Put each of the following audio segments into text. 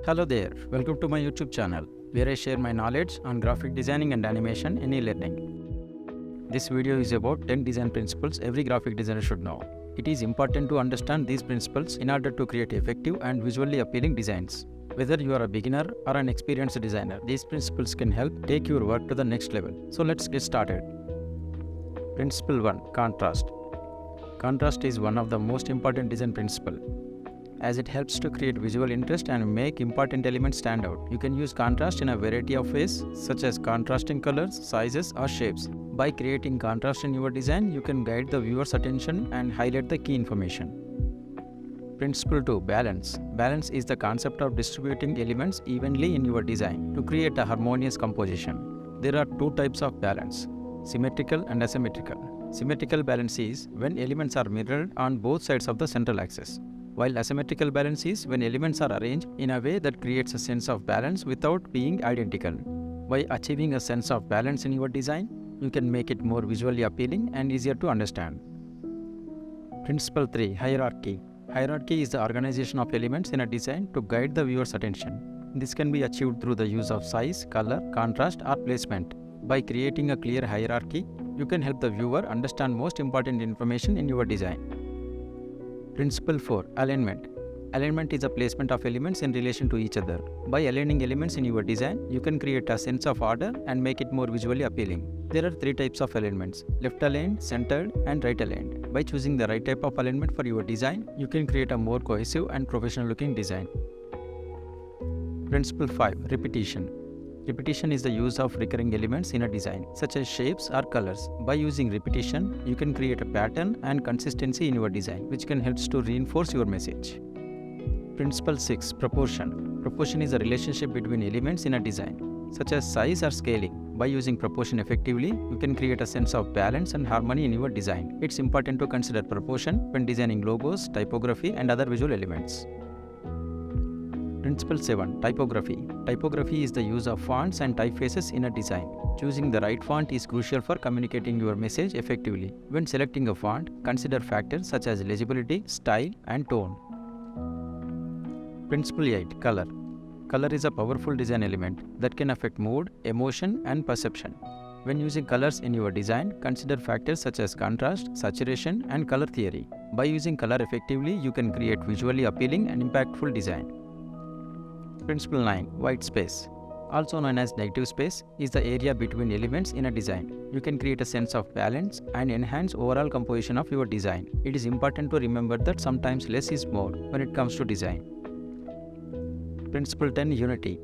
Hello there, welcome to my YouTube channel where I share my knowledge on graphic designing and animation in e-learning. This video is about 10 design principles every graphic designer should know. It is important to understand these principles in order to create effective and visually appealing designs. Whether you are a beginner or an experienced designer, these principles can help take your work to the next level. So let's get started. Principle 1. Contrast. Contrast is one of the most important design principles, as it helps to create visual interest and make important elements stand out. You can use contrast in a variety of ways, such as contrasting colors, sizes, or shapes. By creating contrast in your design, you can guide the viewer's attention and highlight the key information. Principle 2. Balance. Balance is the concept of distributing elements evenly in your design to create a harmonious composition. There are two types of balance: symmetrical and asymmetrical. Symmetrical balance is when elements are mirrored on both sides of the central axis, while asymmetrical balance is when elements are arranged in a way that creates a sense of balance without being identical. By achieving a sense of balance in your design, you can make it more visually appealing and easier to understand. Principle 3. Hierarchy. Hierarchy is the organization of elements in a design to guide the viewer's attention. This can be achieved through the use of size, color, contrast, or placement. By creating a clear hierarchy, you can help the viewer understand most important information in your design. Principle 4. Alignment. Alignment is the placement of elements in relation to each other. By aligning elements in your design, you can create a sense of order and make it more visually appealing. There are three types of alignments: left aligned, centered, and right aligned. By choosing the right type of alignment for your design, you can create a more cohesive and professional looking design. Principle 5. Repetition. Repetition is the use of recurring elements in a design, such as shapes or colors. By using repetition, you can create a pattern and consistency in your design, which can help to reinforce your message. Principle 6. Proportion. Proportion is a relationship between elements in a design, such as size or scaling. By using proportion effectively, you can create a sense of balance and harmony in your design. It's important to consider proportion when designing logos, typography, and other visual elements. Principle 7. Typography. Typography is the use of fonts and typefaces in a design. Choosing the right font is crucial for communicating your message effectively. When selecting a font, consider factors such as legibility, style, and tone. Principle 8. Color. Color is a powerful design element that can affect mood, emotion, and perception. When using colors in your design, consider factors such as contrast, saturation, and color theory. By using color effectively, you can create visually appealing and impactful design. Principle 9. White space. Also known as negative space, is the area between elements in a design. You can create a sense of balance and enhance overall composition of your design. It is important to remember that sometimes less is more when it comes to design. Principle 10. Unity.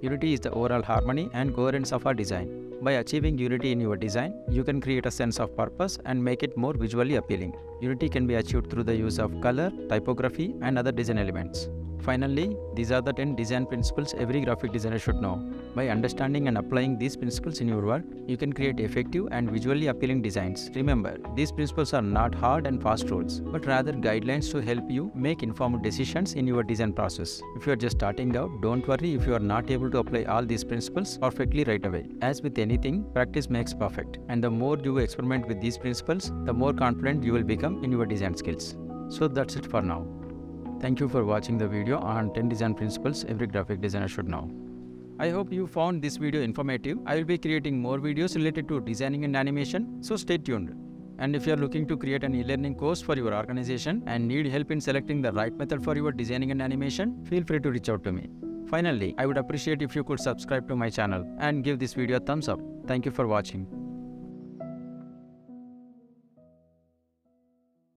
Unity is the overall harmony and coherence of our design. By achieving unity in your design, you can create a sense of purpose and make it more visually appealing. Unity can be achieved through the use of color, typography, and other design elements. Finally, these are the 10 design principles every graphic designer should know. By understanding and applying these principles in your work, you can create effective and visually appealing designs. Remember, these principles are not hard and fast rules, but rather guidelines to help you make informed decisions in your design process. If you are just starting out, don't worry if you are not able to apply all these principles perfectly right away. As with anything, practice makes perfect, and the more you experiment with these principles, the more confident you will become in your design skills. So that's it for now. Thank you for watching the video on 10 design principles every graphic designer should know. I hope you found this video informative. I will be creating more videos related to designing and animation, so stay tuned. And if you are looking to create an e-learning course for your organization and need help in selecting the right method for your designing and animation, feel free to reach out to me. Finally, I would appreciate if you could subscribe to my channel and give this video a thumbs up. Thank you for watching.